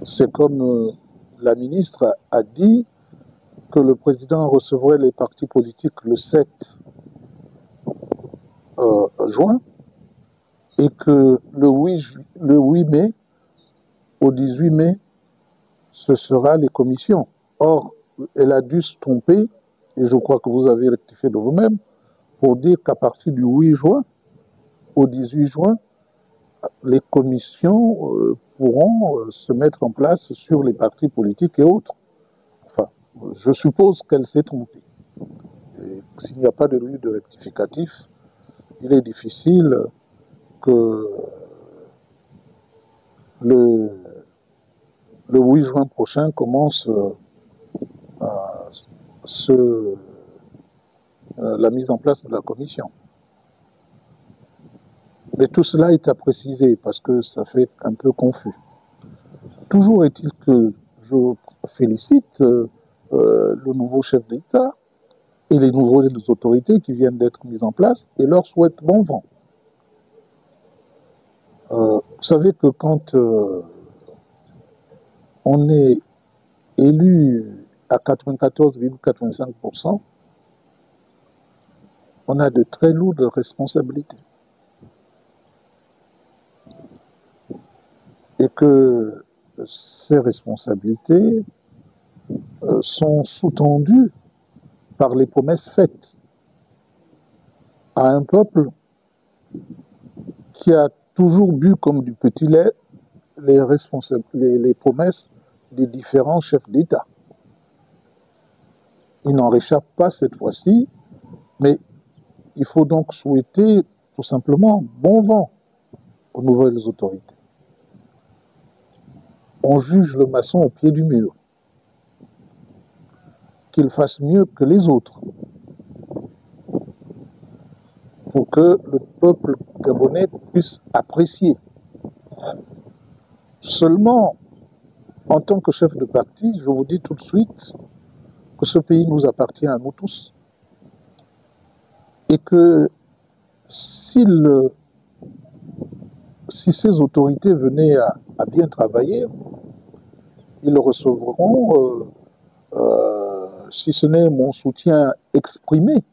c'est comme la ministre a dit que le président recevrait les partis politiques le 7 juin et que le 8 mai au 18 mai, ce sera les commissions. Or, elle a dû se tromper, et je crois que vous avez rectifié de vous-même, pour dire qu'à partir du 8 juin au 18 juin, les commissions pourront se mettre en place sur les partis politiques et autres. Enfin, je suppose qu'elle s'est trompée. S'il n'y a pas de lieu de rectificatif, il est difficile que le 8 juin prochain commence la mise en place de la commission. Mais tout cela est à préciser parce que ça fait un peu confus. Toujours est-il que je félicite le nouveau chef d'État et les nouvelles autorités qui viennent d'être mises en place et leur souhaite bon vent. Vous savez que quand on est élu à 94,85%, on a de très lourdes responsabilités. Et que ces responsabilités sont sous-tendues par les promesses faites à un peuple qui a toujours bu comme du petit lait les promesses des différents chefs d'État. Il n'en réchappe pas cette fois-ci, mais il faut donc souhaiter tout simplement bon vent aux nouvelles autorités. On juge le maçon au pied du mur, qu'il fasse mieux que les autres, pour que le peuple gabonais puisse apprécier. Seulement, en tant que chef de parti, je vous dis tout de suite que ce pays nous appartient à nous tous et que si ces autorités venaient à bien travailler, ils recevront, si ce n'est mon soutien exprimé,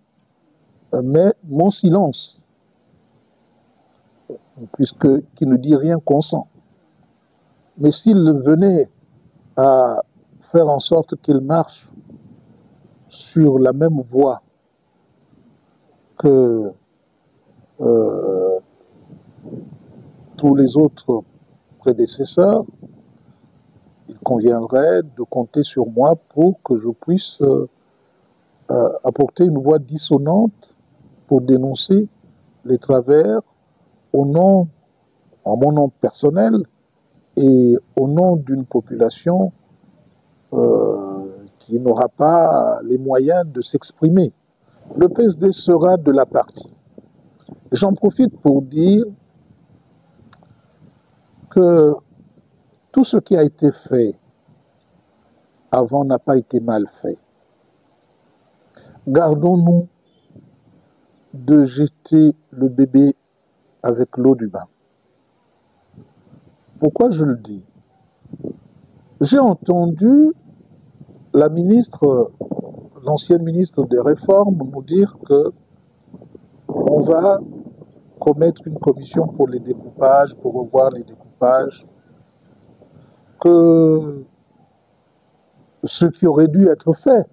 mais mon silence, puisque qui ne dit rien consent. Mais s'ils venaient à faire en sorte qu'ils marchent sur la même voie que tous les autres prédécesseurs, il conviendrait de compter sur moi pour que je puisse apporter une voix dissonante pour dénoncer les travers en mon nom personnel et au nom d'une population qui n'aura pas les moyens de s'exprimer. Le PSD sera de la partie. J'en profite pour dire que tout ce qui a été fait avant n'a pas été mal fait. Gardons-nous de jeter le bébé avec l'eau du bain. Pourquoi je le dis? J'ai entendu la ministre, l'ancienne ministre des Réformes, nous dire que on va commettre une commission pour les découpages, pour revoir les découpages, que ce qui aurait dû être fait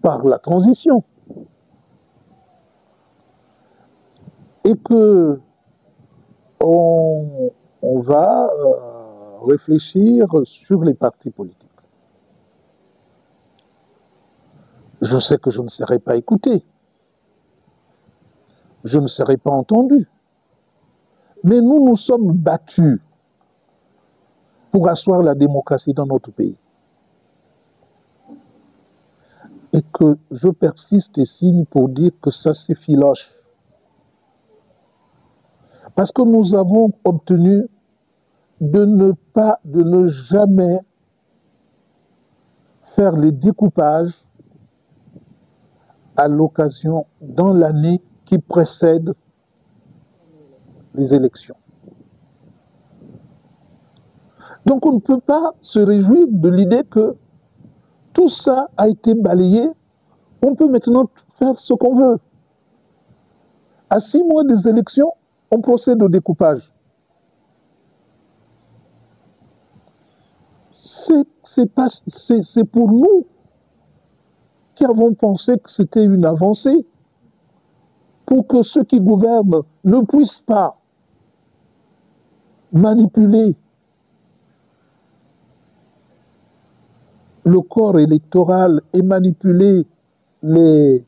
par la transition, et que on va réfléchir sur les partis politiques. Je sais que je ne serai pas écouté, je ne serai pas entendu, mais nous nous sommes battus pour asseoir la démocratie dans notre pays. Et que je persiste et signe pour dire que ça s'effiloche. Parce que nous avons obtenu de ne jamais faire les découpages à l'occasion dans l'année qui précède les élections. Donc on ne peut pas se réjouir de l'idée que tout ça a été balayé. On peut maintenant faire ce qu'on veut. À 6 mois des élections, on procède au découpage. C'est pour nous qui avons pensé que c'était une avancée, pour que ceux qui gouvernent ne puissent pas manipuler le corps électoral et manipuler le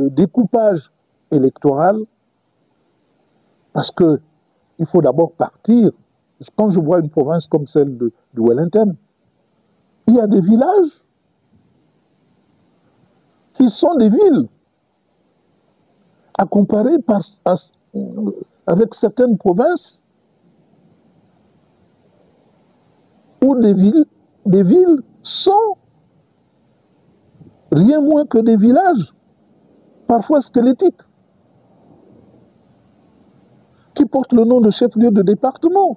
découpage électoral, parce qu'il faut d'abord partir. Quand je vois une province comme celle de Wellington, il y a des villages qui sont des villes, à comparer avec certaines provinces où des villes sont rien moins que des villages, parfois squelettiques, qui portent le nom de chef-lieu de département.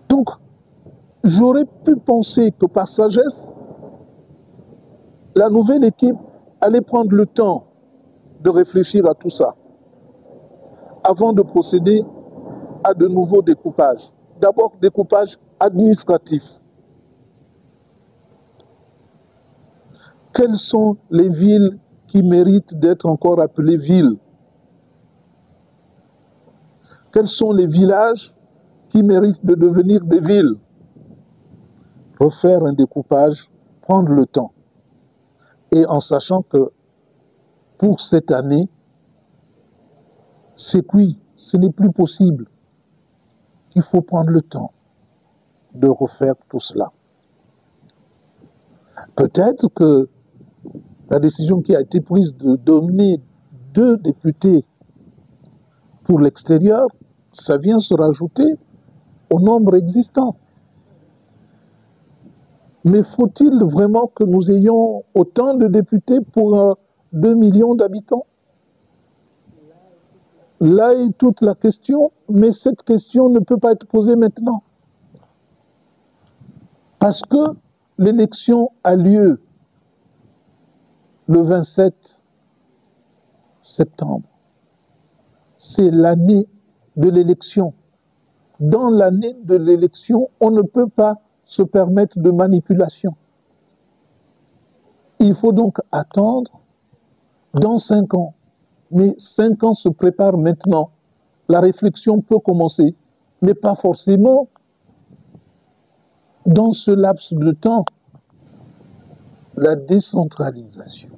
Donc, j'aurais pu penser que par sagesse, la nouvelle équipe allait prendre le temps de réfléchir à tout ça avant de procéder à de nouveaux découpages. D'abord, découpage administratif. Quelles sont les villes qui méritent d'être encore appelées villes? Quels sont les villages qui méritent de devenir des villes? Refaire un découpage, prendre le temps. Et en sachant que pour cette année, c'est cuit, ce n'est plus possible. Il faut prendre le temps de refaire tout cela. Peut-être que la décision qui a été prise de donner 2 députés pour l'extérieur, ça vient se rajouter au nombre existant. Mais faut-il vraiment que nous ayons autant de députés pour 2 millions d'habitants? Là est toute la question, mais cette question ne peut pas être posée maintenant. Parce que l'élection a lieu le 27 septembre. C'est l'année de l'élection. Dans l'année de l'élection, on ne peut pas se permettre de manipulation. Il faut donc attendre dans 5 ans. Mais 5 ans se préparent maintenant. La réflexion peut commencer, mais pas forcément dans ce laps de temps. La décentralisation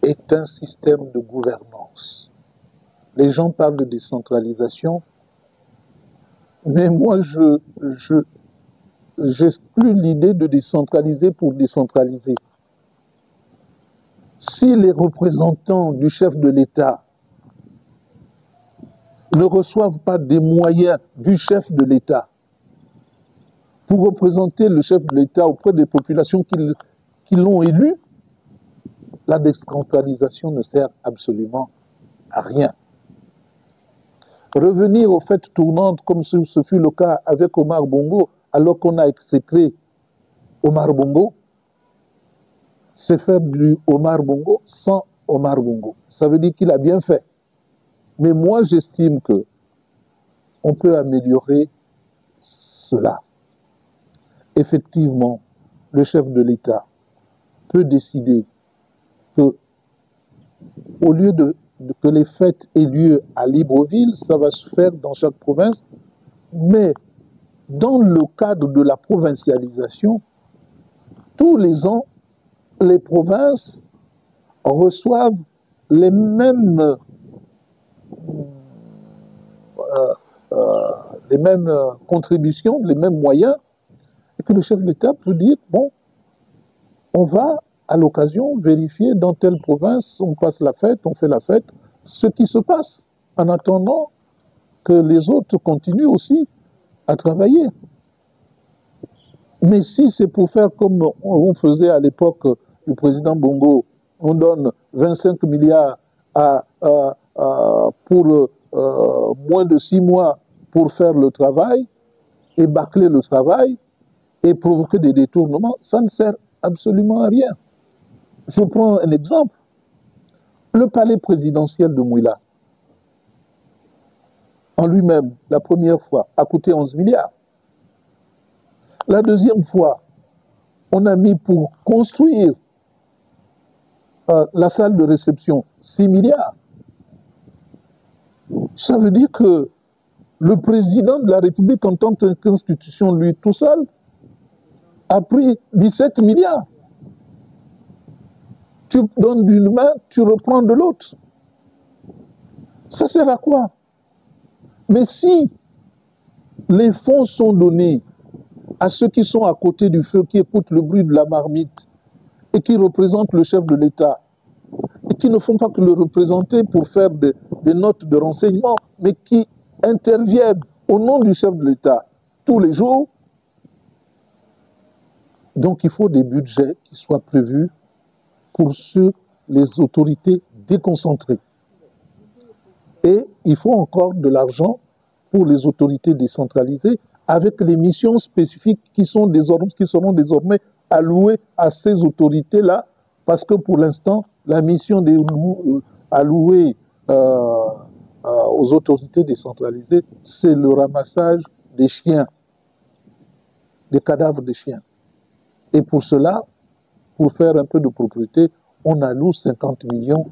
est un système de gouvernance. Les gens parlent de décentralisation, mais moi, j'exclus l'idée de décentraliser pour décentraliser. Si les représentants du chef de l'État ne reçoivent pas des moyens du chef de l'État pour représenter le chef de l'État auprès des populations qui l'ont élu, la décentralisation ne sert absolument à rien. Revenir aux fêtes tournantes comme ce fut le cas avec Omar Bongo, alors qu'on a exécré Omar Bongo, c'est faire du Omar Bongo sans Omar Bongo. Ça veut dire qu'il a bien fait. Mais moi, j'estime que on peut améliorer cela. Effectivement, le chef de l'État peut décider que, au lieu que les fêtes aient lieu à Libreville, ça va se faire dans chaque province, mais dans le cadre de la provincialisation, tous les ans, les provinces reçoivent les mêmes contributions, les mêmes moyens, et que le chef de l'État peut dire, bon, on va à l'occasion vérifier dans telle province, on passe la fête, on fait la fête, ce qui se passe, en attendant que les autres continuent aussi à travailler. Mais si c'est pour faire comme on faisait à l'époque du président Bongo, on donne 25 milliards pour moins de 6 mois pour faire le travail et bâcler le travail et provoquer des détournements, ça ne sert absolument à rien. Je prends un exemple. Le palais présidentiel de Mouila, en lui-même, la première fois, a coûté 11 milliards. La deuxième fois, on a mis pour construire la salle de réception 6 milliards. Ça veut dire que le président de la République, en tant qu'institution, lui tout seul, a pris 17 milliards. Tu donnes d'une main, tu reprends de l'autre. Ça sert à quoi? Mais si les fonds sont donnés à ceux qui sont à côté du feu, qui écoutent le bruit de la marmite et qui représentent le chef de l'État, et qui ne font pas que le représenter pour faire des notes de renseignement, mais qui interviennent au nom du chef de l'État tous les jours, donc il faut des budgets qui soient prévus pour les autorités déconcentrées. Et il faut encore de l'argent pour les autorités décentralisées avec les missions spécifiques qui seront désormais allouées à ces autorités-là, parce que pour l'instant, la mission allouée aux autorités décentralisées, c'est le ramassage des chiens, des cadavres de chiens. Et pour cela, pour faire un peu de propriété, on alloue 50 millions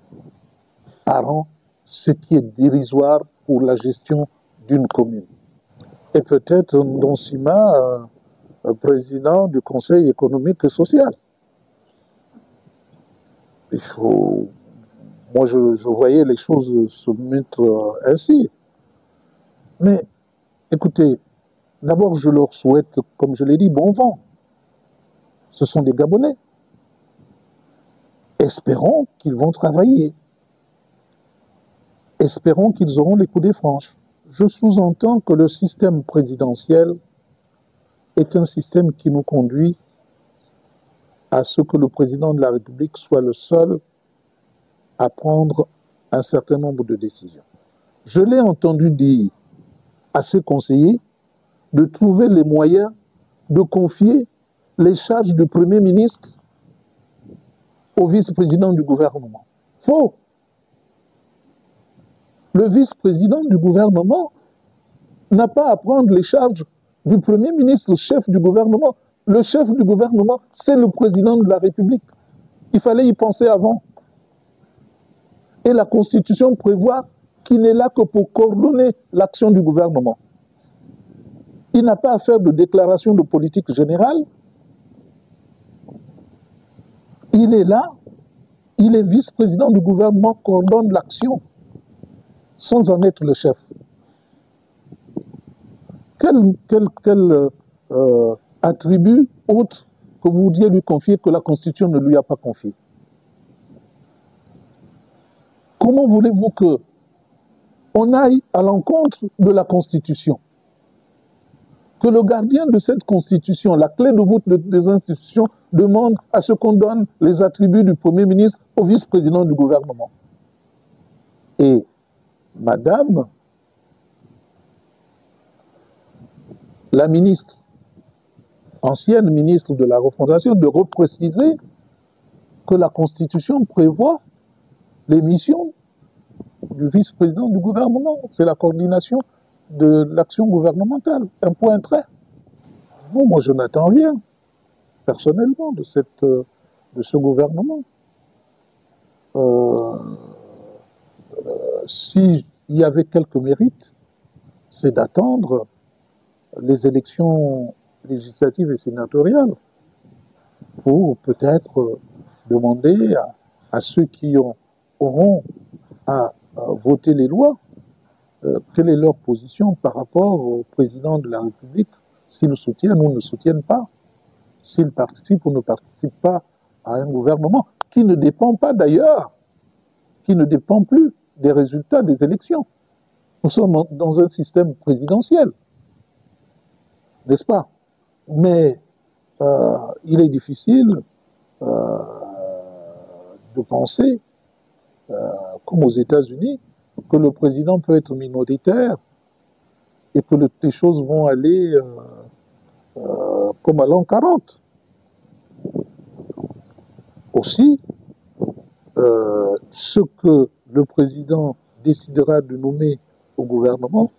par an, ce qui est dérisoire pour la gestion d'une commune. Et peut-être Ndonsima, président du Conseil économique et social. Il faut... Moi, je voyais les choses se mettre ainsi. Mais, écoutez, d'abord, je leur souhaite, comme je l'ai dit, bon vent. Ce sont des Gabonais. Espérons qu'ils vont travailler. Espérons qu'ils auront les coudées franches. Je sous-entends que le système présidentiel est un système qui nous conduit à ce que le président de la République soit le seul à prendre un certain nombre de décisions. Je l'ai entendu dire à ses conseillers de trouver les moyens de confier les charges du Premier ministre au vice-président du gouvernement. Faux! Le vice-président du gouvernement n'a pas à prendre les charges du Premier ministre, chef du gouvernement. Le chef du gouvernement, c'est le président de la République. Il fallait y penser avant. Et la Constitution prévoit qu'il n'est là que pour coordonner l'action du gouvernement. Il n'a pas à faire de déclaration de politique générale. Il est là, il est vice-président du gouvernement, coordonne l'action, sans en être le chef. Quel attribut autre que vous vouliez lui confier que la Constitution ne lui a pas confié? Comment voulez-vous qu'on aille à l'encontre de la Constitution? Que le gardien de cette Constitution, la clé de voûte des institutions, demande à ce qu'on donne les attributs du Premier ministre au vice-président du gouvernement. Et Madame la ministre, ancienne ministre de la Refondation, de repréciser que la Constitution prévoit les missions du vice-président du gouvernement. C'est la coordination de l'action gouvernementale. Un point trait. Bon, moi, je n'attends rien, personnellement, de ce gouvernement. S'il y avait quelques mérites, c'est d'attendre les élections législatives et sénatoriales pour peut-être demander à ceux qui auront à voter les lois quelle est leur position par rapport au président de la République, s'ils le soutiennent ou ne le soutiennent pas, s'ils participent ou ne participent pas à un gouvernement qui ne dépend pas d'ailleurs, qui ne dépend plus des résultats des élections. Nous sommes dans un système présidentiel, n'est-ce pas? Mais il est difficile de penser, comme aux États-Unis, que le président peut être minoritaire et que les choses vont aller comme à l'an 40. Aussi, ce que le président décidera de nommer au gouvernement,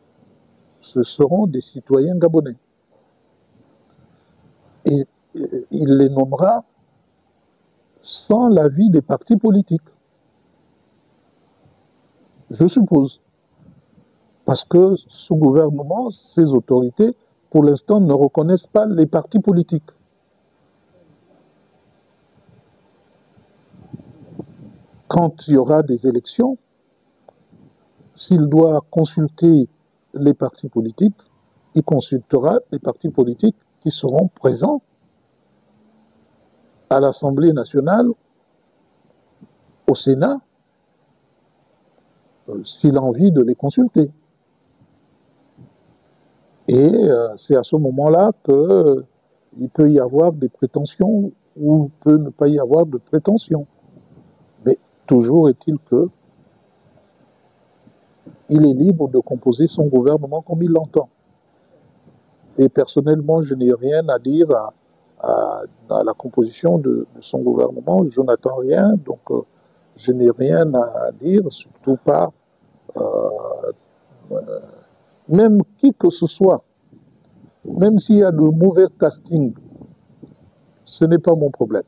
ce seront des citoyens gabonais. Et il les nommera sans l'avis des partis politiques. Je suppose. Parce que ce gouvernement, ses autorités, pour l'instant, ne reconnaissent pas les partis politiques. Quand il y aura des élections, s'il doit consulter les partis politiques, il consultera les partis politiques qui seront présents à l'Assemblée nationale, au Sénat, s'il a envie de les consulter. Et c'est à ce moment-là qu'il peut y avoir des prétentions ou il peut ne pas y avoir de prétentions. Mais toujours est-il que il est libre de composer son gouvernement comme il l'entend. Et personnellement, je n'ai rien à dire à la composition de son gouvernement. Je n'attends rien, donc je n'ai rien à dire, surtout pas même qui que ce soit, même s'il y a de mauvais casting, ce n'est pas mon problème.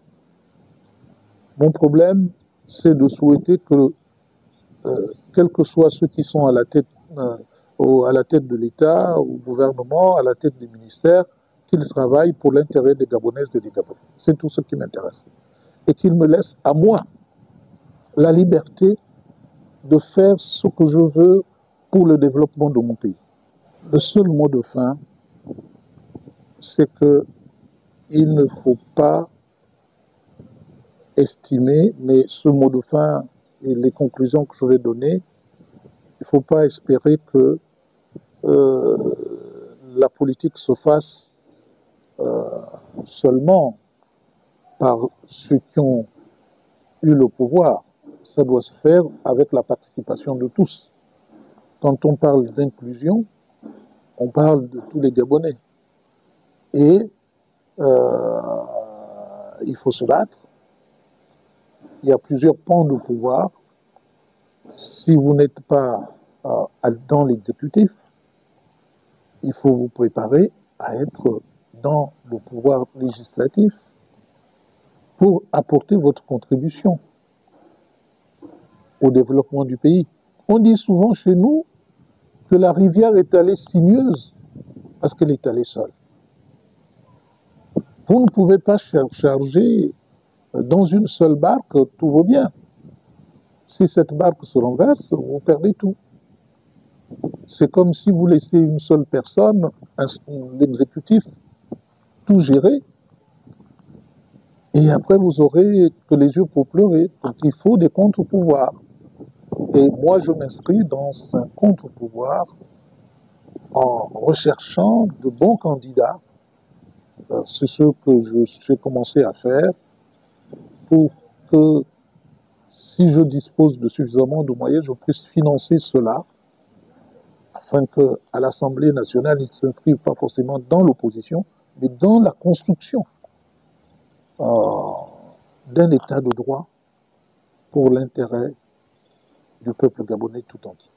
Mon problème, c'est de souhaiter que, quels que soient ceux qui sont à la tête de l'État, au gouvernement, à la tête des ministères, qu'ils travaillent pour l'intérêt des Gabonaises et des Gabonais. C'est tout ce qui m'intéresse. Et qu'ils me laissent à moi la liberté de faire ce que je veux pour le développement de mon pays. Le seul mot de fin, c'est qu'il ne faut pas estimer, mais ce mot de fin et les conclusions que je vais donner, il ne faut pas espérer que la politique se fasse seulement par ceux qui ont eu le pouvoir. Ça doit se faire avec la participation de tous. Quand on parle d'inclusion, on parle de tous les Gabonais. Et il faut se battre. Il y a plusieurs pans de pouvoir. Si vous n'êtes pas dans l'exécutif, il faut vous préparer à être dans le pouvoir législatif pour apporter votre contribution au développement du pays. On dit souvent chez nous que la rivière est allée sinueuse parce qu'elle est allée seule. Vous ne pouvez pas charger dans une seule barque, tout va bien. Si cette barque se renverse, vous perdez tout. C'est comme si vous laissez une seule personne, l'exécutif, tout gérer, et après vous aurez que les yeux pour pleurer. Donc il faut des contre-pouvoirs. Et moi, je m'inscris dans un contre-pouvoir en recherchant de bons candidats. C'est ce que j'ai commencé à faire pour que, si je dispose de suffisamment de moyens, je puisse financer cela, afin qu'à l'Assemblée nationale, ils ne s'inscrivent pas forcément dans l'opposition, mais dans la construction d'un État de droit pour l'intérêt du peuple gabonais tout entier.